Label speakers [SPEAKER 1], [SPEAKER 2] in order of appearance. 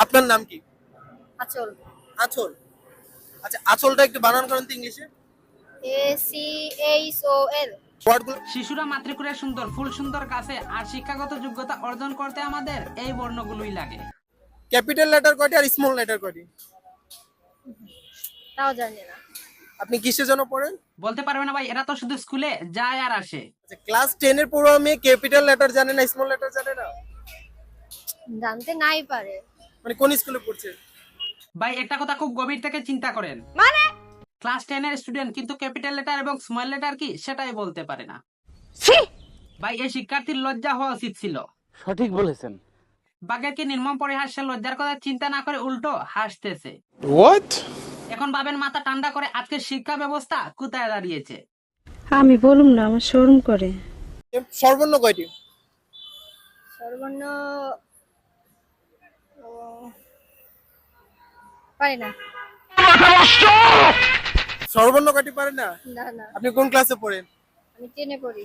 [SPEAKER 1] আপনার নাম কি?
[SPEAKER 2] আচল।
[SPEAKER 1] আঁচল। আচ্ছা, আঁচলটা একটু বানান করেন তো ইংলিশে।
[SPEAKER 2] ACHOL।
[SPEAKER 1] ওয়ার্ডগুলো।
[SPEAKER 3] শিশুরা মাতৃকুলে সুন্দর, ফুল সুন্দর গাছে, আর শিক্ষাগত যোগ্যতা অর্জন করতে আমাদের এই বর্ণগুলোই লাগে।
[SPEAKER 1] ক্যাপিটাল লেটার কয়টি আর স্মল লেটার কয়টি?
[SPEAKER 2] তাও জানি না।
[SPEAKER 1] আপনি কিসের জন্য পড়েন?
[SPEAKER 3] বলতে পারবে না ভাই, এরা তো শুধু স্কুলে যায় আর আসে।
[SPEAKER 1] আচ্ছা, ক্লাস 10 এর পড়ুয়া মেয়ে ক্যাপিটাল লেটার জানে না, স্মল লেটার জানে না?
[SPEAKER 2] জানতে নাই পারে।
[SPEAKER 1] মানে কোন স্কুলে পড়ছে?
[SPEAKER 3] ভাই একটা কথা খুব গভীর থেকে চিন্তা করেন,
[SPEAKER 2] মানে
[SPEAKER 3] ক্লাস 10 এর স্টুডেন্ট কিন্তু ক্যাপিটাল লেটার এবং স্মল লেটার কি সেটাই বলতে পারে না। ভাই এই শিক্ষার্থীর লজ্জা হওয়া উচিত ছিল।
[SPEAKER 4] সঠিক বলেছেন।
[SPEAKER 3] বাঘের কি নির্মম পরিহাস, সে লজ্জার কথা চিন্তা না করে উল্টো হাসতেছে।
[SPEAKER 5] What?
[SPEAKER 3] এখন ভাবেন মাথা ঠান্ডা করে আজকের শিক্ষা ব্যবস্থা কোথায় দাঁড়িয়েছে।
[SPEAKER 6] আমি বলুম না, আমার শরম করে।
[SPEAKER 1] সর্বর্ণ কয়টি?
[SPEAKER 2] সর্বর্ণ ও, পারি না।
[SPEAKER 1] সর্বর্ণ কয়টি পারেন না?
[SPEAKER 2] না না,
[SPEAKER 1] আপনি কোন ক্লাসে পড়েন?
[SPEAKER 2] আমি 10-এ পড়ি।